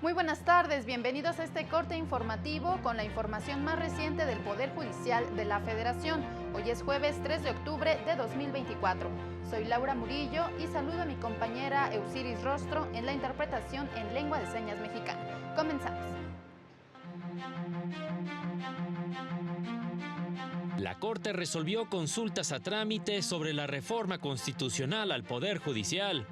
Muy buenas tardes, bienvenidos a este corte informativo con la información más reciente del Poder Judicial de la Federación. Hoy es jueves 3 de octubre de 2024. Soy Laura Murillo y saludo a mi compañera Eusiris Rostro en la interpretación en lengua de señas mexicana. Comenzamos. La Corte resolvió consultas a trámite sobre la reforma constitucional al Poder Judicial.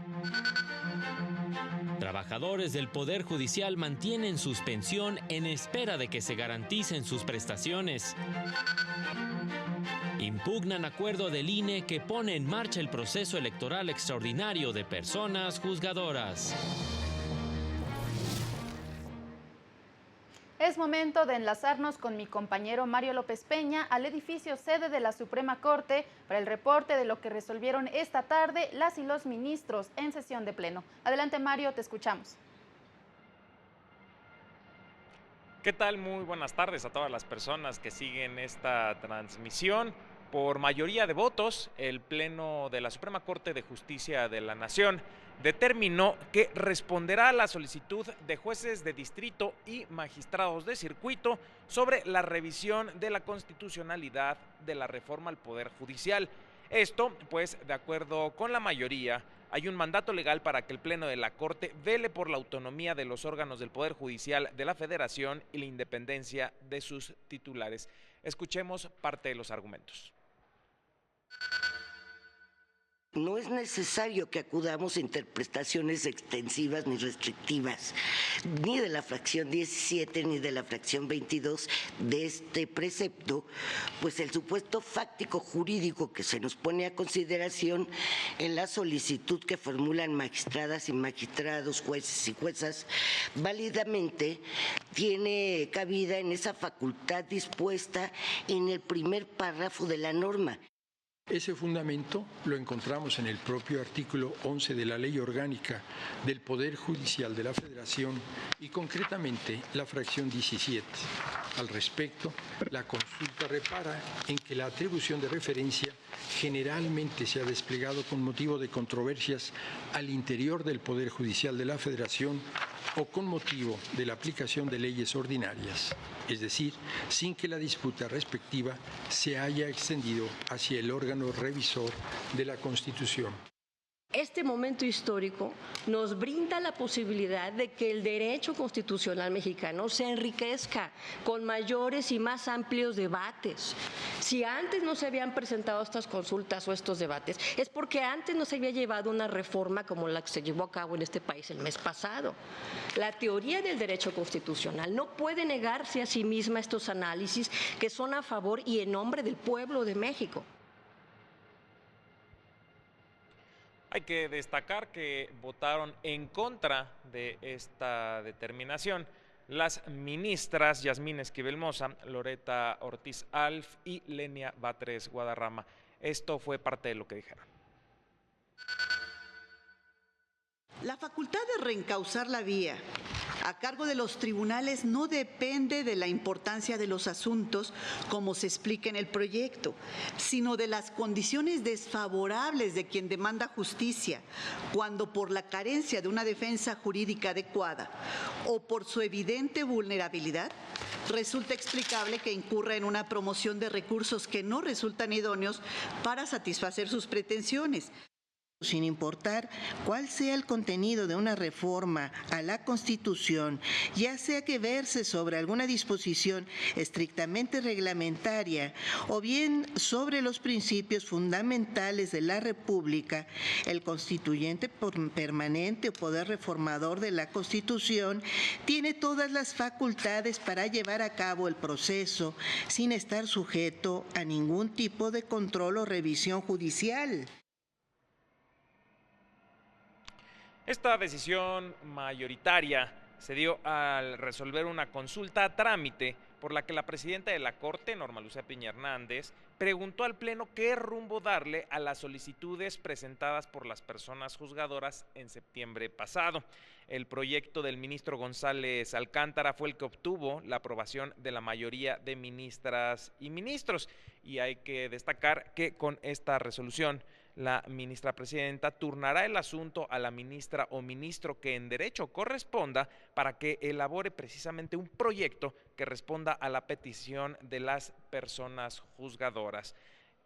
Trabajadores del Poder Judicial mantienen suspensión en espera de que se garanticen sus prestaciones. Impugnan acuerdo del INE que pone en marcha el proceso electoral extraordinario de personas juzgadoras. Es momento de enlazarnos con mi compañero Mario López Peña al edificio sede de la Suprema Corte para el reporte de lo que resolvieron esta tarde las y los ministros en sesión de pleno. Adelante, Mario, te escuchamos. ¿Qué tal? Muy buenas tardes a todas las personas que siguen esta transmisión. Por mayoría de votos, el Pleno de la Suprema Corte de Justicia de la Nación determinó que responderá a la solicitud de jueces de distrito y magistrados de circuito sobre la revisión de la constitucionalidad de la reforma al Poder Judicial. Esto, pues, de acuerdo con la mayoría, hay un mandato legal para que el Pleno de la Corte vele por la autonomía de los órganos del Poder Judicial de la Federación y la independencia de sus titulares. Escuchemos parte de los argumentos. No es necesario que acudamos a interpretaciones extensivas ni restrictivas, ni de la fracción 17 ni de la fracción 22 de este precepto, pues el supuesto fáctico jurídico que se nos pone a consideración en la solicitud que formulan magistradas y magistrados, jueces y juezas, válidamente tiene cabida en esa facultad dispuesta en el primer párrafo de la norma. Ese fundamento lo encontramos en el propio artículo 11 de la Ley Orgánica del Poder Judicial de la Federación y concretamente la fracción 17. Al respecto, la consulta repara en que la atribución de referencia generalmente se ha desplegado con motivo de controversias al interior del Poder Judicial de la Federación o con motivo de la aplicación de leyes ordinarias, es decir, sin que la disputa respectiva se haya extendido hacia el órgano revisor de la Constitución. Este momento histórico nos brinda la posibilidad de que el derecho constitucional mexicano se enriquezca con mayores y más amplios debates. Si antes no se habían presentado estas consultas o estos debates, es porque antes no se había llevado una reforma como la que se llevó a cabo en este país el mes pasado. La teoría del derecho constitucional no puede negarse a sí misma estos análisis que son a favor y en nombre del pueblo de México. Hay que destacar que votaron en contra de esta determinación las ministras Yasmín Esquivel Moza, Loreta Ortiz Alf y Lenia Batres Guadarrama. Esto fue parte de lo que dijeron. La facultad de reencauzar la vía a cargo de los tribunales no depende de la importancia de los asuntos, como se explica en el proyecto, sino de las condiciones desfavorables de quien demanda justicia, cuando por la carencia de una defensa jurídica adecuada o por su evidente vulnerabilidad, resulta explicable que incurra en una promoción de recursos que no resultan idóneos para satisfacer sus pretensiones. Sin importar cuál sea el contenido de una reforma a la Constitución, ya sea que verse sobre alguna disposición estrictamente reglamentaria o bien sobre los principios fundamentales de la República, el constituyente permanente o poder reformador de la Constitución tiene todas las facultades para llevar a cabo el proceso sin estar sujeto a ningún tipo de control o revisión judicial. Esta decisión mayoritaria se dio al resolver una consulta a trámite por la que la presidenta de la Corte, Norma Lucía Piña Hernández, preguntó al Pleno qué rumbo darle a las solicitudes presentadas por las personas juzgadoras en septiembre pasado. El proyecto del ministro González Alcántara fue el que obtuvo la aprobación de la mayoría de ministras y ministros, y hay que destacar que con esta resolución la ministra presidenta turnará el asunto a la ministra o ministro que en derecho corresponda para que elabore precisamente un proyecto que responda a la petición de las personas juzgadoras.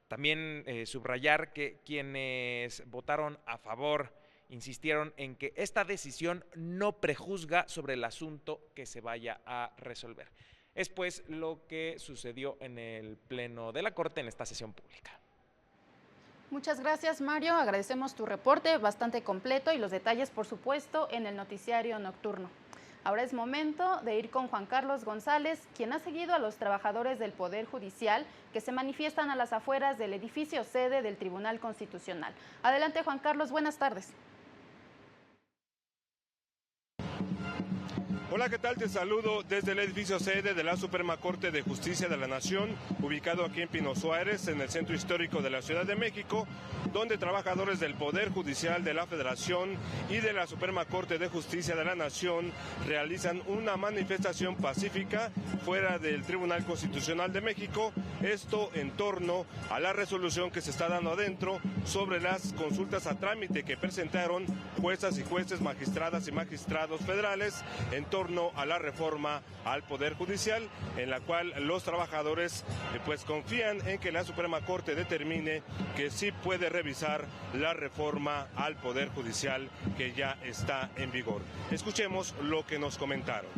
También subrayar que quienes votaron a favor insistieron en que esta decisión no prejuzga sobre el asunto que se vaya a resolver. Es pues lo que sucedió en el Pleno de la Corte en esta sesión pública. Muchas gracias, Mario. Agradecemos tu reporte bastante completo y los detalles, por supuesto, en el noticiario nocturno. Ahora es momento de ir con Juan Carlos González, quien ha seguido a los trabajadores del Poder Judicial que se manifiestan a las afueras del edificio sede del Tribunal Constitucional. Adelante, Juan Carlos, buenas tardes. Hola, ¿qué tal? Te saludo desde el edificio sede de la Suprema Corte de Justicia de la Nación, ubicado aquí en Pino Suárez, en el centro histórico de la Ciudad de México, donde trabajadores del Poder Judicial de la Federación y de la Suprema Corte de Justicia de la Nación realizan una manifestación pacífica fuera del Tribunal Constitucional de México, esto en torno a la resolución que se está dando adentro sobre las consultas a trámite que presentaron juezas y jueces, magistradas y magistrados federales en torno a la reforma al Poder Judicial, en la cual los trabajadores pues confían en que la Suprema Corte determine que sí puede revisar la reforma al Poder Judicial que ya está en vigor. Escuchemos lo que nos comentaron.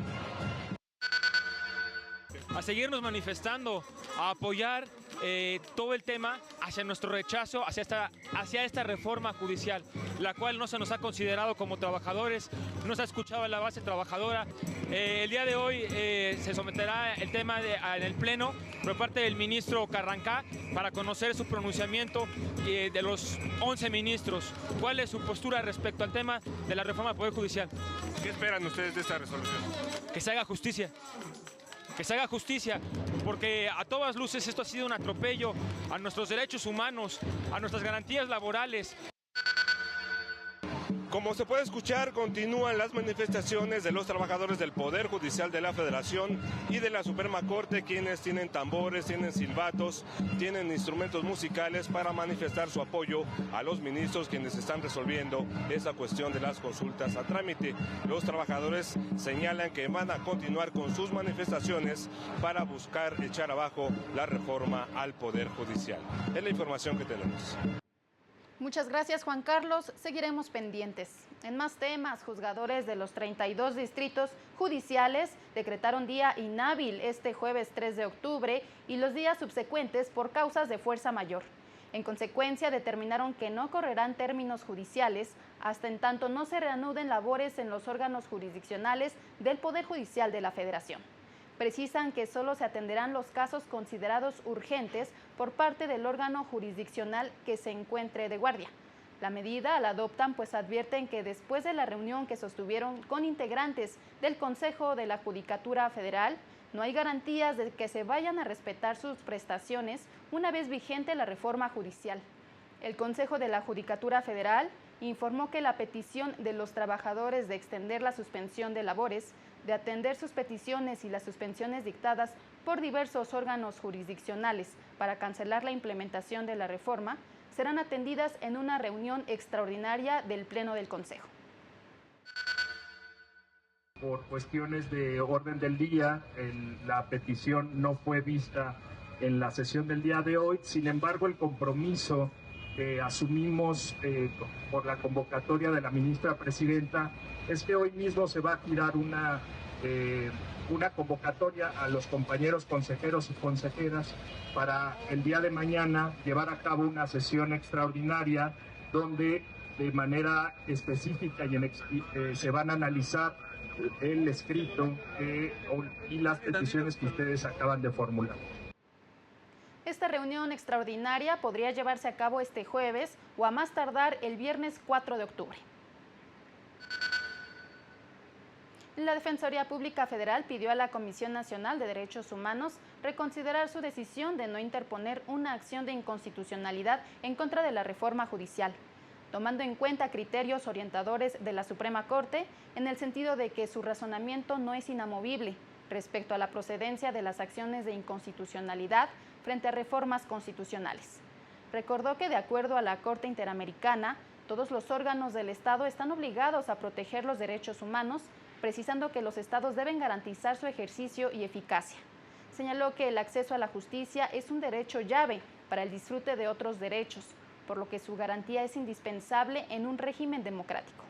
A seguirnos manifestando, a apoyar todo el tema hacia nuestro rechazo, hacia esta reforma judicial, la cual no se nos ha considerado como trabajadores, no se ha escuchado a la base trabajadora. El día de hoy se someterá el tema en el Pleno por parte del ministro Carrancá para conocer su pronunciamiento de los 11 ministros. ¿Cuál es su postura respecto al tema de la reforma al Poder Judicial? ¿Qué esperan ustedes de esta resolución? Que se haga justicia. Que se haga justicia, porque a todas luces esto ha sido un atropello a nuestros derechos humanos, a nuestras garantías laborales. Como se puede escuchar, continúan las manifestaciones de los trabajadores del Poder Judicial de la Federación y de la Suprema Corte, quienes tienen tambores, tienen silbatos, tienen instrumentos musicales para manifestar su apoyo a los ministros quienes están resolviendo esa cuestión de las consultas a trámite. Los trabajadores señalan que van a continuar con sus manifestaciones para buscar echar abajo la reforma al Poder Judicial. Es la información que tenemos. Muchas gracias, Juan Carlos. Seguiremos pendientes. En más temas, juzgadores de los 32 distritos judiciales decretaron día inhábil este jueves 3 de octubre y los días subsecuentes por causas de fuerza mayor. En consecuencia, determinaron que no correrán términos judiciales hasta en tanto no se reanuden labores en los órganos jurisdiccionales del Poder Judicial de la Federación. Precisan que solo se atenderán los casos considerados urgentes por parte del órgano jurisdiccional que se encuentre de guardia. La medida la adoptan pues advierten que después de la reunión que sostuvieron con integrantes del Consejo de la Judicatura Federal, no hay garantías de que se vayan a respetar sus prestaciones una vez vigente la reforma judicial. El Consejo de la Judicatura Federal informó que la petición de los trabajadores de extender la suspensión de labores, de atender sus peticiones y las suspensiones dictadas por diversos órganos jurisdiccionales para cancelar la implementación de la reforma, serán atendidas en una reunión extraordinaria del Pleno del Consejo. Por cuestiones de orden del día, la petición no fue vista en la sesión del día de hoy. Sin embargo, el compromiso que asumimos por la convocatoria de la ministra presidenta es que hoy mismo se va a girar una convocatoria a los compañeros consejeros y consejeras para el día de mañana llevar a cabo una sesión extraordinaria donde de manera específica se van a analizar el escrito y las peticiones que ustedes acaban de formular. Esta reunión extraordinaria podría llevarse a cabo este jueves o a más tardar el viernes 4 de octubre. La Defensoría Pública Federal pidió a la Comisión Nacional de Derechos Humanos reconsiderar su decisión de no interponer una acción de inconstitucionalidad en contra de la reforma judicial, tomando en cuenta criterios orientadores de la Suprema Corte en el sentido de que su razonamiento no es inamovible respecto a la procedencia de las acciones de inconstitucionalidad frente a reformas constitucionales. Recordó que de acuerdo a la Corte Interamericana, todos los órganos del Estado están obligados a proteger los derechos humanos, precisando que los Estados deben garantizar su ejercicio y eficacia. Señaló que el acceso a la justicia es un derecho llave para el disfrute de otros derechos, por lo que su garantía es indispensable en un régimen democrático.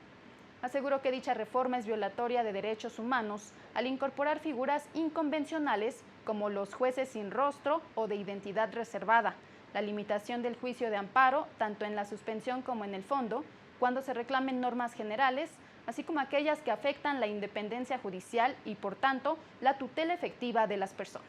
Aseguró que dicha reforma es violatoria de derechos humanos al incorporar figuras inconvencionales como los jueces sin rostro o de identidad reservada, la limitación del juicio de amparo, tanto en la suspensión como en el fondo, cuando se reclamen normas generales, así como aquellas que afectan la independencia judicial y, por tanto, la tutela efectiva de las personas.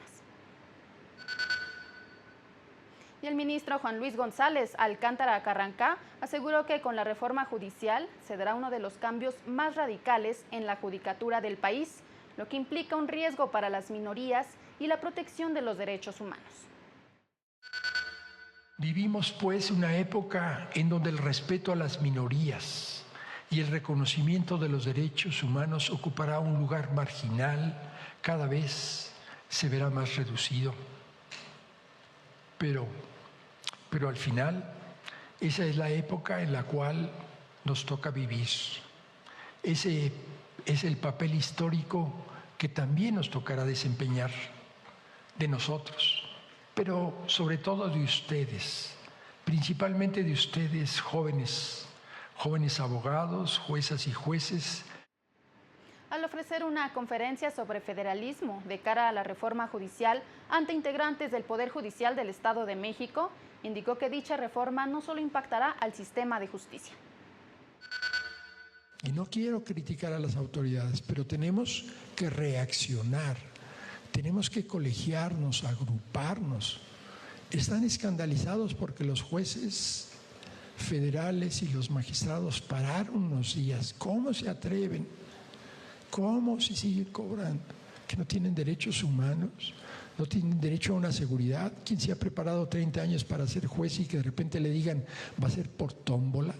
Y el ministro Juan Luis González Alcántara Carrancá aseguró que con la reforma judicial se dará uno de los cambios más radicales en la judicatura del país, lo que implica un riesgo para las minorías y la protección de los derechos humanos. Vivimos, pues, una época en donde el respeto a las minorías y el reconocimiento de los derechos humanos ocupará un lugar marginal, cada vez se verá más reducido. Pero al final, esa es la época en la cual nos toca vivir. Ese es el papel histórico que también nos tocará desempeñar, de nosotros, pero sobre todo de ustedes, principalmente de ustedes jóvenes abogados, juezas y jueces. Al ofrecer una conferencia sobre federalismo de cara a la reforma judicial ante integrantes del Poder Judicial del Estado de México, indicó que dicha reforma no solo impactará al sistema de justicia. Y no quiero criticar a las autoridades, pero tenemos que reaccionar, tenemos que colegiarnos, agruparnos. Están escandalizados porque los jueces federales y los magistrados pararon unos días. ¿Cómo se atreven? ¿Cómo se sigue cobrando? ¿Que no tienen derechos humanos? ¿No tienen derecho a una seguridad? ¿Quién se ha preparado 30 años para ser juez y que de repente le digan va a ser por tómbola?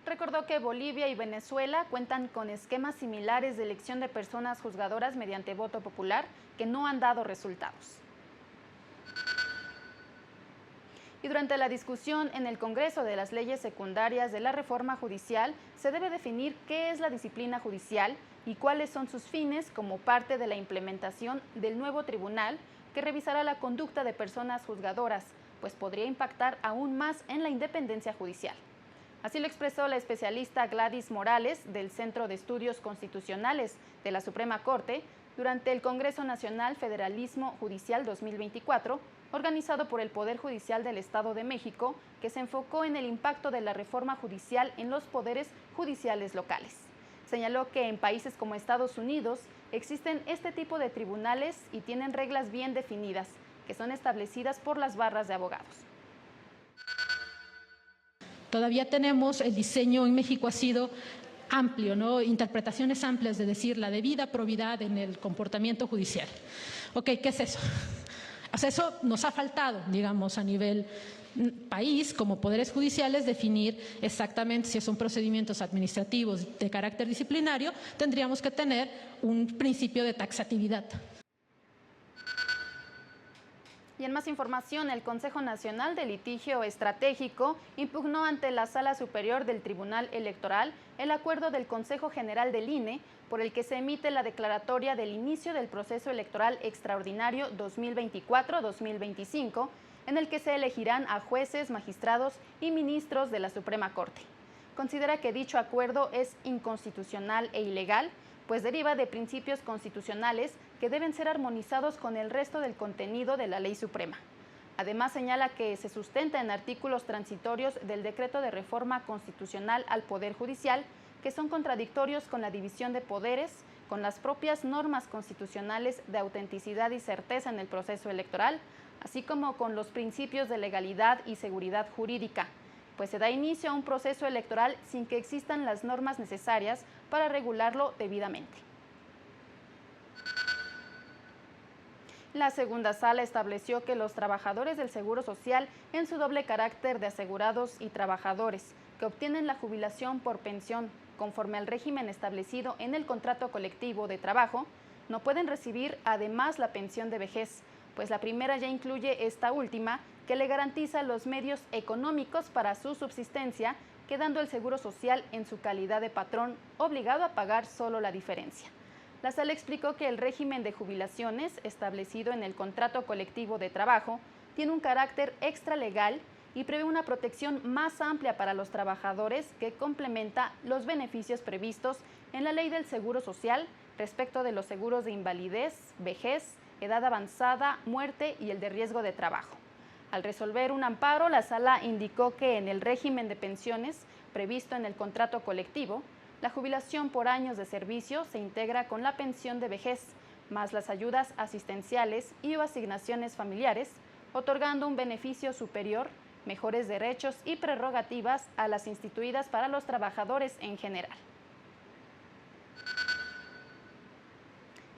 Recordó que Bolivia y Venezuela cuentan con esquemas similares de elección de personas juzgadoras mediante voto popular que no han dado resultados. Y durante la discusión en el Congreso de las leyes secundarias de la reforma judicial, se debe definir qué es la disciplina judicial y cuáles son sus fines como parte de la implementación del nuevo tribunal que revisará la conducta de personas juzgadoras, pues podría impactar aún más en la independencia judicial. Así lo expresó la especialista Gladys Morales del Centro de Estudios Constitucionales de la Suprema Corte durante el Congreso Nacional Federalismo Judicial 2024, organizado por el Poder Judicial del Estado de México, que se enfocó en el impacto de la reforma judicial en los poderes judiciales locales. Señaló que en países como Estados Unidos existen este tipo de tribunales y tienen reglas bien definidas, que son establecidas por las barras de abogados. Todavía tenemos, el diseño en México ha sido amplio, ¿no? Interpretaciones amplias de decir la debida probidad en el comportamiento judicial. Ok, ¿qué es eso? O sea, eso nos ha faltado, digamos, a nivel país, como poderes judiciales, definir exactamente si son procedimientos administrativos de carácter disciplinario, tendríamos que tener un principio de taxatividad. Y en más información, el Consejo Nacional de Litigio Estratégico impugnó ante la Sala Superior del Tribunal Electoral el acuerdo del Consejo General del INE por el que se emite la declaratoria del inicio del proceso electoral extraordinario 2024-2025, en el que se elegirán a jueces, magistrados y ministros de la Suprema Corte. Considera que dicho acuerdo es inconstitucional e ilegal, pues deriva de principios constitucionales que deben ser armonizados con el resto del contenido de la Ley Suprema. Además, señala que se sustenta en artículos transitorios del Decreto de Reforma Constitucional al Poder Judicial, que son contradictorios con la división de poderes, con las propias normas constitucionales de autenticidad y certeza en el proceso electoral, así como con los principios de legalidad y seguridad jurídica, pues se da inicio a un proceso electoral sin que existan las normas necesarias para regularlo debidamente. La segunda sala estableció que los trabajadores del Seguro Social, en su doble carácter de asegurados y trabajadores, que obtienen la jubilación por pensión conforme al régimen establecido en el contrato colectivo de trabajo, no pueden recibir además la pensión de vejez, pues la primera ya incluye esta última que le garantiza los medios económicos para su subsistencia, quedando el Seguro Social en su calidad de patrón obligado a pagar solo la diferencia. La sala explicó que el régimen de jubilaciones establecido en el contrato colectivo de trabajo tiene un carácter extralegal y prevé una protección más amplia para los trabajadores que complementa los beneficios previstos en la Ley del Seguro Social respecto de los seguros de invalidez, vejez, edad avanzada, muerte y el de riesgo de trabajo. Al resolver un amparo, la sala indicó que en el régimen de pensiones previsto en el contrato colectivo, la jubilación por años de servicio se integra con la pensión de vejez, más las ayudas asistenciales y o asignaciones familiares, otorgando un beneficio superior, mejores derechos y prerrogativas a las instituidas para los trabajadores en general.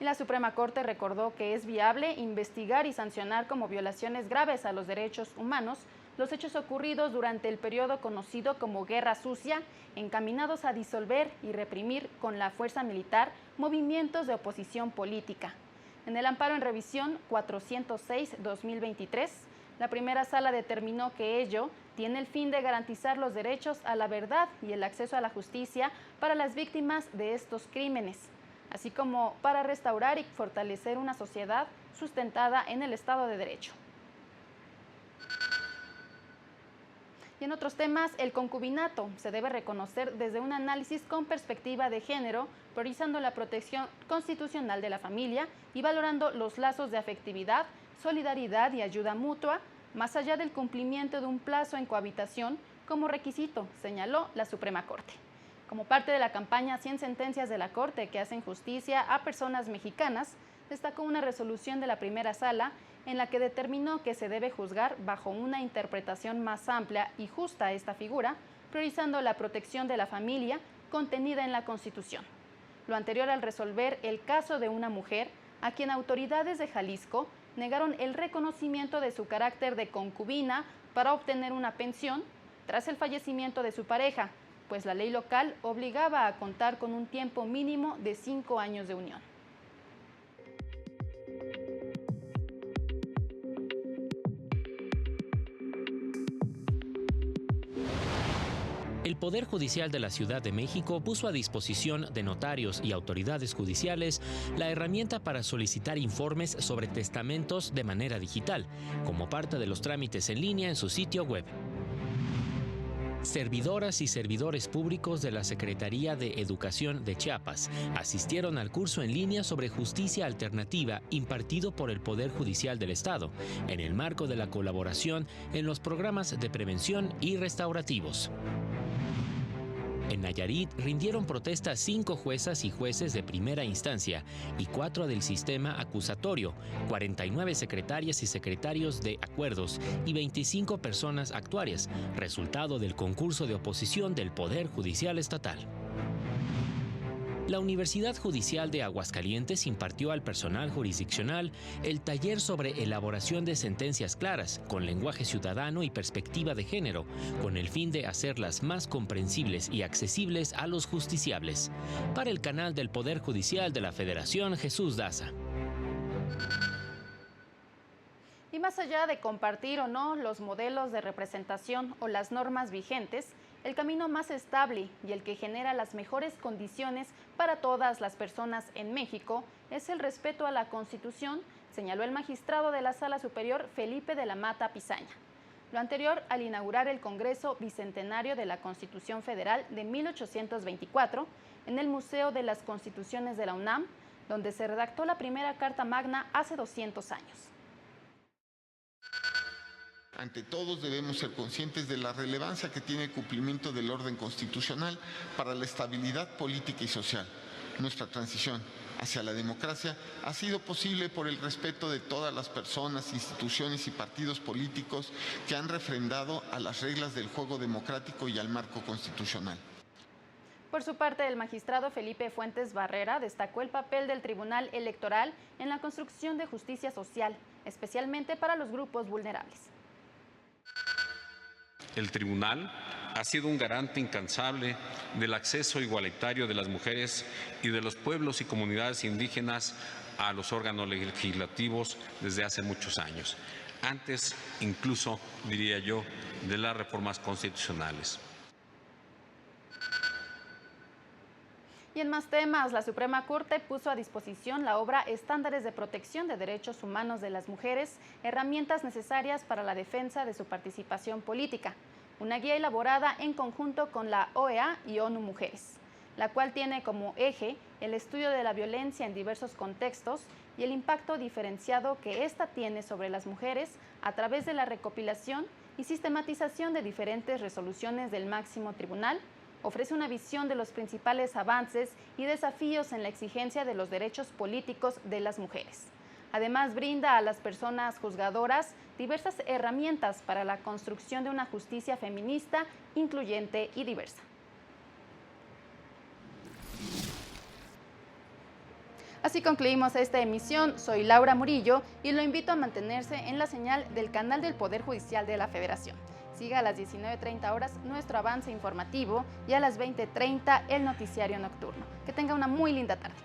Y la Suprema Corte recordó que es viable investigar y sancionar como violaciones graves a los derechos humanos los hechos ocurridos durante el periodo conocido como Guerra Sucia, encaminados a disolver y reprimir con la fuerza militar movimientos de oposición política. En el amparo en revisión 406-2023, la primera sala determinó que ello tiene el fin de garantizar los derechos a la verdad y el acceso a la justicia para las víctimas de estos crímenes, así como para restaurar y fortalecer una sociedad sustentada en el Estado de Derecho. Y en otros temas, el concubinato se debe reconocer desde un análisis con perspectiva de género, priorizando la protección constitucional de la familia y valorando los lazos de afectividad, solidaridad y ayuda mutua, más allá del cumplimiento de un plazo en cohabitación como requisito, señaló la Suprema Corte. Como parte de la campaña 100 sentencias de la Corte que hacen justicia a personas mexicanas, destacó una resolución de la primera sala en la que determinó que se debe juzgar bajo una interpretación más amplia y justa a esta figura, priorizando la protección de la familia contenida en la Constitución. Lo anterior al resolver el caso de una mujer a quien autoridades de Jalisco negaron el reconocimiento de su carácter de concubina para obtener una pensión tras el fallecimiento de su pareja, pues la ley local obligaba a contar con un tiempo mínimo de 5 años de unión. El Poder Judicial de la Ciudad de México puso a disposición de notarios y autoridades judiciales la herramienta para solicitar informes sobre testamentos de manera digital, como parte de los trámites en línea en su sitio web. Servidoras y servidores públicos de la Secretaría de Educación de Chiapas asistieron al curso en línea sobre justicia alternativa impartido por el Poder Judicial del Estado, en el marco de la colaboración en los programas de prevención y restaurativos. En Nayarit rindieron protesta 5 juezas y jueces de primera instancia y 4 del sistema acusatorio, 49 secretarias y secretarios de acuerdos y 25 personas actuarias, resultado del concurso de oposición del Poder Judicial Estatal. La Universidad Judicial de Aguascalientes impartió al personal jurisdiccional el taller sobre elaboración de sentencias claras, con lenguaje ciudadano y perspectiva de género, con el fin de hacerlas más comprensibles y accesibles a los justiciables. Para el canal del Poder Judicial de la Federación, Jesús Daza. Y más allá de compartir o no los modelos de representación o las normas vigentes, el camino más estable y el que genera las mejores condiciones para todas las personas en México es el respeto a la Constitución, señaló el magistrado de la Sala Superior Felipe de la Mata Pizaña. Lo anterior al inaugurar el Congreso Bicentenario de la Constitución Federal de 1824 en el Museo de las Constituciones de la UNAM, donde se redactó la primera Carta Magna hace 200 años. Ante todos debemos ser conscientes de la relevancia que tiene el cumplimiento del orden constitucional para la estabilidad política y social. Nuestra transición hacia la democracia ha sido posible por el respeto de todas las personas, instituciones y partidos políticos que han refrendado a las reglas del juego democrático y al marco constitucional. Por su parte, el magistrado Felipe Fuentes Barrera destacó el papel del Tribunal Electoral en la construcción de justicia social, especialmente para los grupos vulnerables. El tribunal ha sido un garante incansable del acceso igualitario de las mujeres y de los pueblos y comunidades indígenas a los órganos legislativos desde hace muchos años. antes incluso, diría yo, de las reformas constitucionales. Y en más temas, la Suprema Corte puso a disposición la obra Estándares de Protección de Derechos Humanos de las Mujeres, herramientas necesarias para la defensa de su participación política, una guía elaborada en conjunto con la OEA y ONU Mujeres, la cual tiene como eje el estudio de la violencia en diversos contextos y el impacto diferenciado que ésta tiene sobre las mujeres a través de la recopilación y sistematización de diferentes resoluciones del máximo tribunal. Ofrece una visión de los principales avances y desafíos en la exigencia de los derechos políticos de las mujeres. Además, brinda a las personas juzgadoras diversas herramientas para la construcción de una justicia feminista, incluyente y diversa. Así concluimos esta emisión. Soy Laura Murillo y lo invito a mantenerse en la señal del canal del Poder Judicial de la Federación. Siga a las 19:30 horas nuestro avance informativo y a las 20:30 el noticiario nocturno. Que tenga una muy linda tarde.